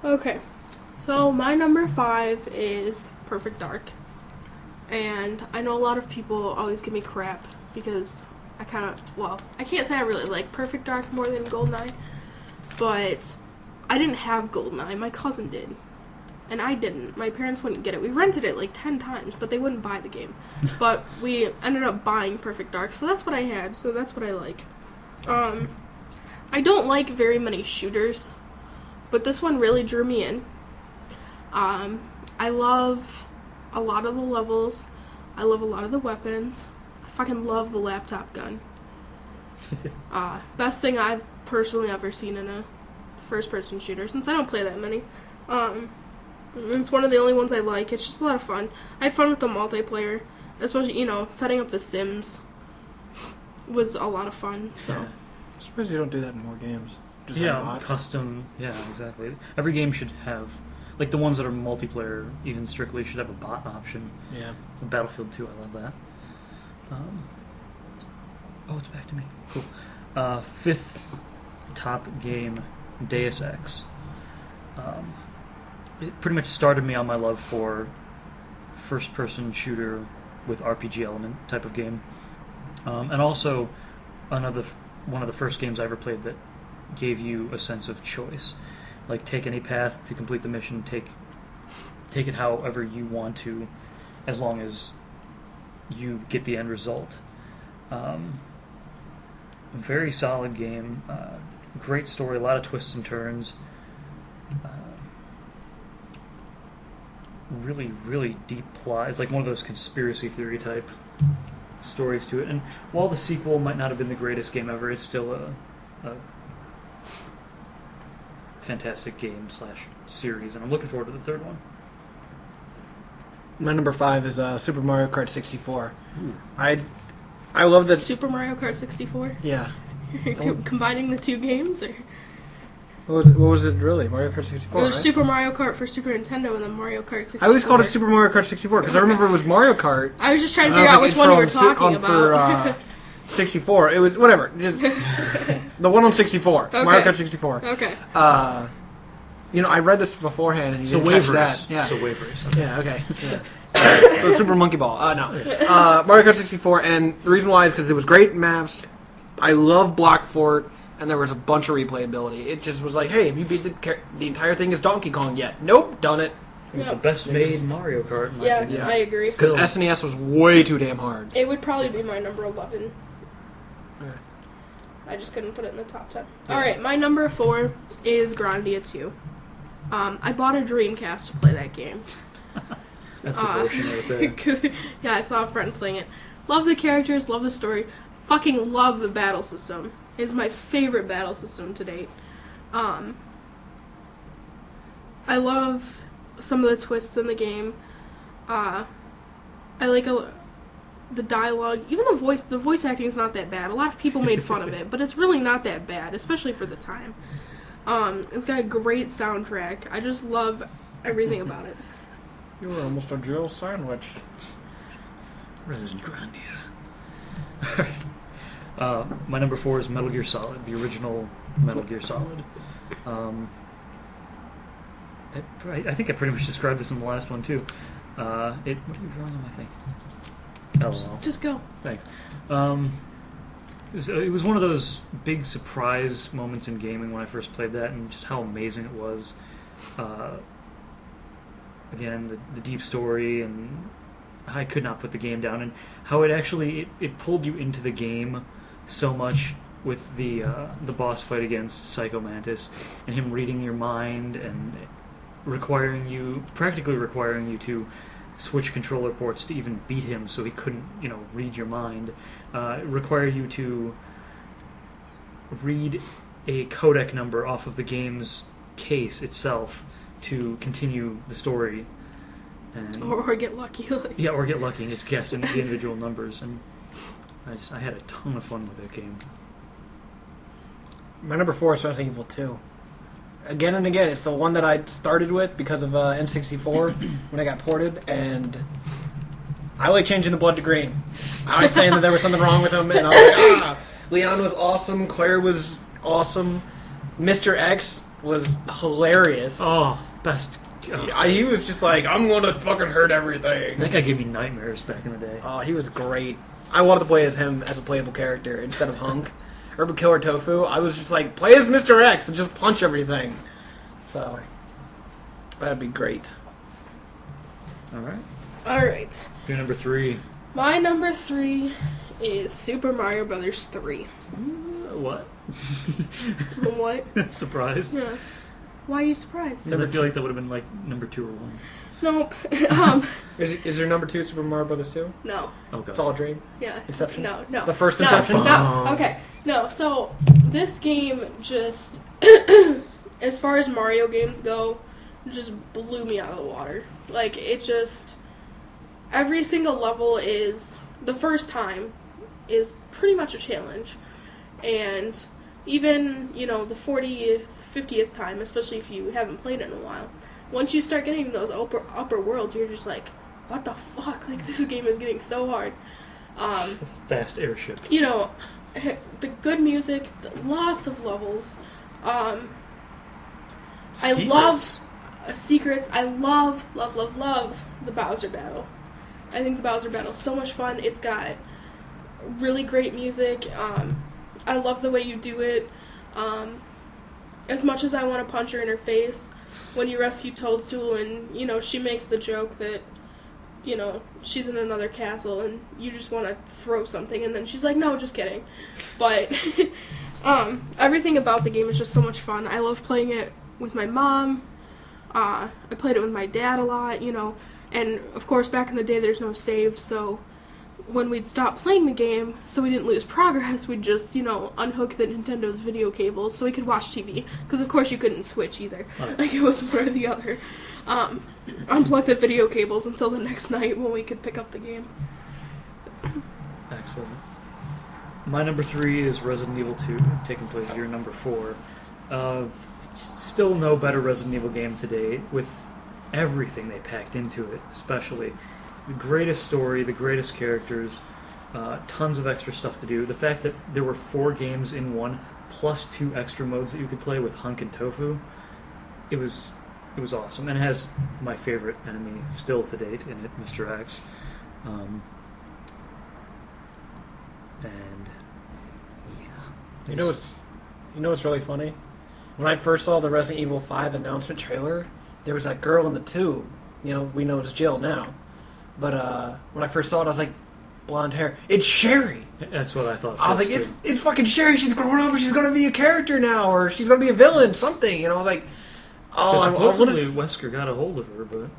Okay. So my number 5 is Perfect Dark. And I know a lot of people always give me crap because I can't say I really like Perfect Dark more than GoldenEye, but I didn't have GoldenEye. My cousin did. And I didn't. My parents wouldn't get it. We rented it like 10 times, but they wouldn't buy the game. But we ended up buying Perfect Dark, so that's what I had, so that's what I like. I don't like very many shooters, but this one really drew me in. I love a lot of the levels. I love a lot of the weapons. I fucking love the laptop gun. Best thing I've personally ever seen in a first-person shooter, since I don't play that many. It's one of the only ones I like. It's just a lot of fun. I had fun with the multiplayer, especially, setting up the Sims was a lot of fun, so. Yeah. I suppose you don't do that in more games. Just Yeah, have bots. custom. Yeah, exactly. Every game should have, like the ones that are multiplayer, even strictly, should have a bot option. Yeah. Battlefield 2, I love that. It's back to me. Cool. Fifth top game, Deus Ex. It pretty much started me on my love for first-person shooter with RPG element type of game. And also, one of the first games I ever played that gave you a sense of choice. Like, take any path to complete the mission, take it however you want to, as long as you get the end result. Very solid game. Great story, a lot of twists and turns. Really, really deep plot. It's like one of those conspiracy theory type stories to it. And while the sequel might not have been the greatest game ever, it's still a fantastic game / series, and I'm looking forward to the third one. My number 5 is Super Mario Kart 64. Ooh. I love that. Super Mario Kart 64? Yeah. Combining the two games? Or? What was it really? Mario Kart 64, It was right? Super Mario Kart for Super Nintendo and then Mario Kart 64. I always called it Super Mario Kart 64 because I remember it was Mario Kart. I was just trying to and figure I out was which like, one you were it's talking about. For 64. It was, whatever. Just the one on 64. Okay. Mario Kart 64. Okay. I read this beforehand and you So didn't wave catch race. that. Yeah. So wave race. Okay. Yeah, okay. Yeah. So Super Monkey Ball. No. Mario Kart 64, and the reason why is because it was great maps. I love Block Fort, and there was a bunch of replayability. It just was like, hey, have you beat the entire thing as Donkey Kong yet? Nope, done it. It was Yeah. the best made Mario Kart. In my Yeah, opinion. I agree. Because Still. SNES was way too damn hard. It would probably be my number 11. Okay. I just couldn't put it in the top 10. Yeah. Alright, my number 4 is Grandia 2. I bought a Dreamcast to play that game. That's devotion right there. Yeah, I saw a friend playing it. Love the characters, love the story. Fucking love the battle system. It's my favorite battle system to date. I love some of the twists in the game. I like the dialogue. Even the voice acting is not that bad. A lot of people made fun of it, but it's really not that bad, especially for the time. It's got a great soundtrack. I just love everything about it. You were almost a Jill sandwich. Resident Grandia. My number 4 is Metal Gear Solid, the original Metal Gear Solid. I think I pretty much described this in the last one too. What are you drawing on my thing? LOL. Just go. Thanks. It was one of those big surprise moments in gaming when I first played that, and just how amazing it was. Again, the deep story, and I could not put the game down, and how it actually it pulled you into the game so much with the boss fight against Psycho Mantis, and him reading your mind and practically requiring you to switch controller ports to even beat him, so he couldn't, read your mind. Require you to read a codec number off of the game's case itself to continue the story, and Or get lucky. or get lucky and just guess the individual numbers. And I had a ton of fun with that game. My number 4 is Resident Evil 2. Again and again, it's the one that I started with because of N64 when I got ported, and I like changing the blood to green. I was saying that there was something wrong with him, and I was like, Leon was awesome, Claire was awesome, Mr. X, was hilarious. Oh, best. He was just like, I'm gonna fucking hurt everything. That guy gave me nightmares back in the day. Oh, he was great. I wanted to play as him as a playable character instead of Hunk. Urban Killer Tofu. I was just like, play as Mr. X and just punch everything. So, that'd be great. Alright. Alright. Your number 3. My number 3 is Super Mario Brothers 3. What? What? Surprised? Yeah. Why are you surprised? Because I feel like that would have been like number 2 or 1. Nope. Is there number 2 Super Mario Brothers 2? No. Oh, God. It's all a dream? Yeah. Inception? No. The first No. Inception? No. Okay. No. So, this game just, as far as Mario games go, just blew me out of the water. Like, it just, every single level is, the first time, is pretty much a challenge. And even, the 40th, 50th time, especially if you haven't played it in a while, once you start getting those upper worlds, you're just like, what the fuck? Like, this game is getting so hard. Fast airship. The good music, lots of levels. I love secrets. I love the Bowser battle. I think the Bowser battle is so much fun. It's got really great music. I love the way you do it. As much as I want to punch her in her face, when you rescue Toadstool and, she makes the joke that, she's in another castle and you just want to throw something and then she's like, no, just kidding. But everything about the game is just so much fun. I love playing it with my mom. I played it with my dad a lot, and of course back in the day there's no save, so when we'd stop playing the game, so we didn't lose progress, we'd just, unhook the Nintendo's video cables so we could watch TV. Because, of course, you couldn't switch either. Right. Like, it was one or the other. Unplug the video cables until the next night when we could pick up the game. Excellent. My number 3 is Resident Evil 2, taking place at your number 4. Still no better Resident Evil game to date, with everything they packed into it, especially. The greatest story, the greatest characters, tons of extra stuff to do. The fact that there were 4 games in one, plus 2 extra modes that you could play with Hunk and Tofu, it was awesome. And it has my favorite enemy still to date in it, Mr. X. And yeah. You know what's really funny? When I first saw the Resident Evil 5 announcement trailer, there was that girl in the tube. We know it's Jill now. But when I first saw it, I was like, blonde hair. It's Sherry! That's what I thought. I was like, it's fucking Sherry. She's grown up. She's going to be a character now. Or she's going to be a villain. Something. I was like, oh, supposedly Wesker got a hold of her, but...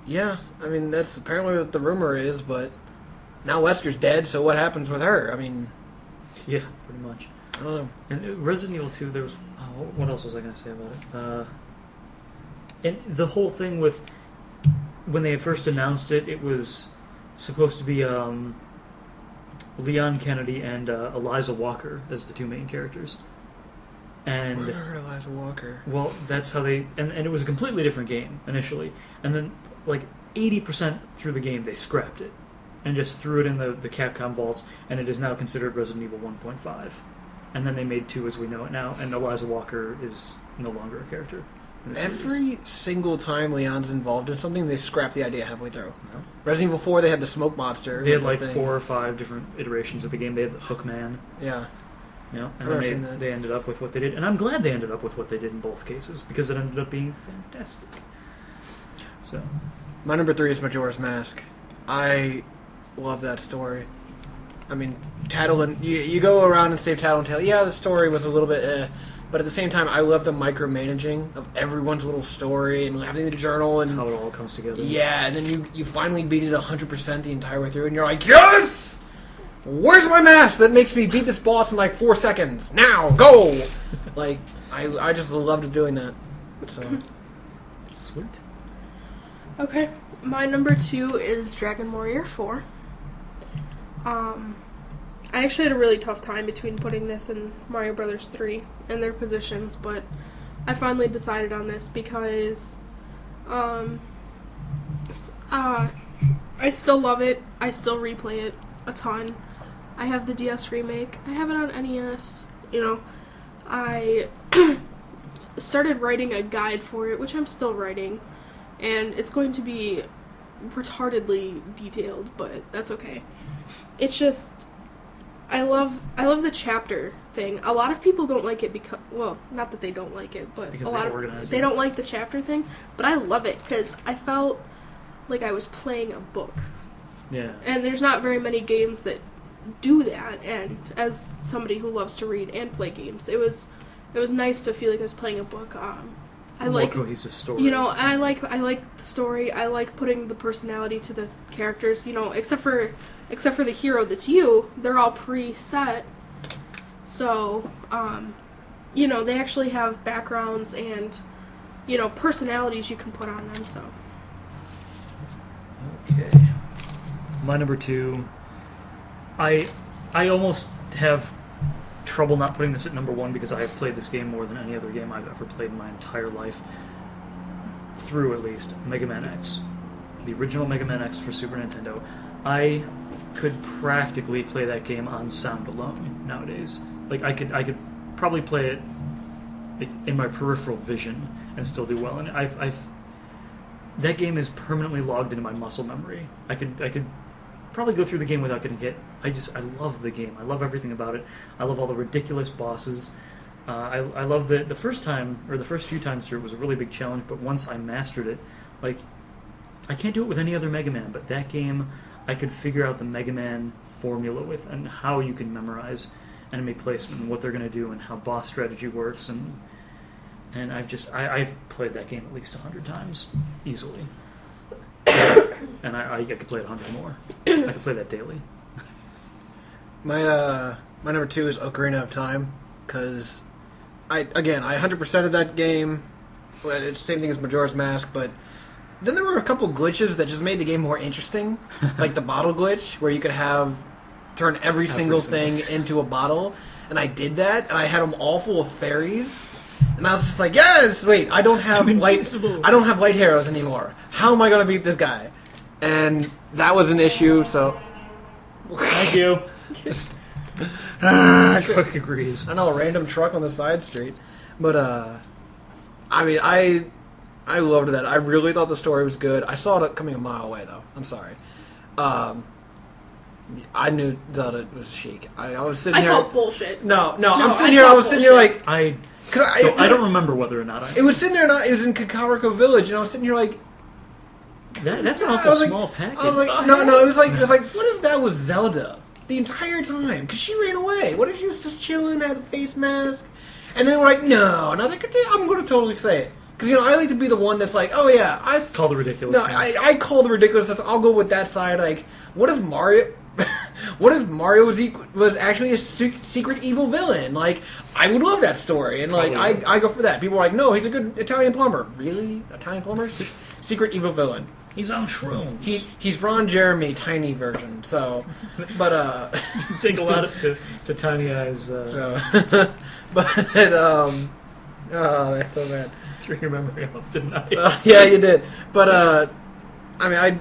Yeah. I mean, that's apparently what the rumor is, but now Wesker's dead, so what happens with her? I mean... Yeah, pretty much. I don't know. And Resident Evil 2, there was... Oh, what else was I going to say about it? And the whole thing with... When they first announced it, it was supposed to be Leon Kennedy and Eliza Walker as the 2 main characters. And Where heard Eliza Walker? Well, that's how they... And it was a completely different game, initially. And then, 80% through the game, they scrapped it. And just threw it in the Capcom vaults, and it is now considered Resident Evil 1.5. And then they made 2 as we know it now, and Eliza Walker is no longer a character. Every single time Leon's involved in something, they scrap the idea halfway through. No. Resident Evil 4, they had the smoke monster. They had 4 or 5 different iterations of the game. They had the Hookman. Yeah. And then they ended up with what they did. And I'm glad they ended up with what they did in both cases, because it ended up being fantastic. So, my number 3 is Majora's Mask. I love that story. I mean, Tattle and... You go around and save Tattle and Tail. Yeah, the story was a little bit... But at the same time, I love the micromanaging of everyone's little story and having the journal and how it all comes together. Yeah, and then you finally beat it 100% the entire way through, and you're like, yes! Where's my mask that makes me beat this boss in 4 seconds? Now, go! I just loved doing that. So sweet. Okay, my number 2 is Dragon Warrior 4. I actually had a really tough time between putting this and Mario Brothers 3 in their positions, but I finally decided on this because I still love it. I still replay it a ton. I have the DS remake. I have it on NES. started writing a guide for it, which I'm still writing, and it's going to be retardedly detailed, but that's okay. It's just I love the chapter thing. A lot of people don't like it because, well, not that they don't like it, but Because a lot of they don't like the chapter thing, but I love it because I felt like I was playing a book. Yeah. And there's not very many games that do that, and as somebody who loves to read and play games, it was nice to feel like I was playing a book. I More like cohesive story. You know, I like the story. I like putting the personality to the characters. You know, except for the hero that's you, they're all preset. So, you know, they actually have backgrounds and, you know, personalities you can put on them. So. Okay. My number 2. I almost have trouble not putting this at number 1 because I have played this game more than any other game I've ever played in my entire life. Through, at least, Mega Man X. The original Mega Man X for Super Nintendo. I could practically play that game on sound alone nowadays. Like, I could probably play it like, in my peripheral vision and still do well. And that game is permanently logged into my muscle memory. I could probably go through the game without getting hit. I love the game. I love everything about it. I love all the ridiculous bosses. I love the first time, or the first few times through, it was a really big challenge, but once I mastered it, like, I can't do it with any other Mega Man, but that game, I could figure out the Mega Man formula with, and how you can memorize enemy placement, and what they're going to do, and how boss strategy works, and I've played that game at least 100 times, easily. And I could play it 100 more. I could play that daily. My number 2 is Ocarina of Time, because I 100%ed that game. Well, it's the same thing as Majora's Mask, but then there were a couple glitches that just made the game more interesting, like the bottle glitch, where you could turn every single thing into a bottle, and I did that, and I had them all full of fairies. And I was just like, yes! Wait, I don't have light arrows anymore. How am I going to beat this guy? And that was an issue, so... Thank you. Truck agrees. I know, a random truck on the side street. But, I mean, I loved that. I really thought the story was good. I saw it coming a mile away, though. I'm sorry. I knew that it was chic. I was sitting here... I called bullshit. No, I'm sitting here, I was sitting here like... I don't remember whether or not It was sitting there, it was in Kakariko Village, and I was sitting here like... That's an awful small package. I was like, no, it was like, what if that was Zelda the entire time? Because she ran away. What if she was just chilling, had a face mask? And then we're like, no. And I was like, I'm going to totally say it. Because, I like to be the one that's like, oh yeah, I... Call the ridiculous. No, I call the ridiculous. I'll go with that side. Like, what if Mario... What if Mario was actually a secret evil villain? Like, I would love that story, and like, I go for that. People are like, no, he's a good Italian plumber. Really? Italian plumber? Secret evil villain. He's on shrooms. He's Ron Jeremy, tiny version. So, but think a lot to Tiny Eyes. So, but oh, that's so bad. Threw your memory off, didn't I? Yeah, you did. But I mean,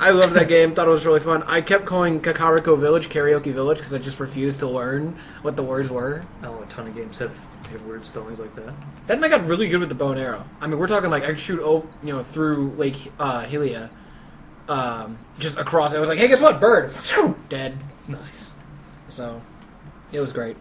I loved that game. Thought it was really fun. I kept calling Kakariko Village Karaoke Village because I just refused to learn what the words were. Oh, a ton of games have weird spellings like that. Then I got really good with the bow and arrow. I mean, we're talking like I could shoot over, through Lake Hylia, just across. I was like, hey, guess what? Bird. Dead. Nice. So, it was great.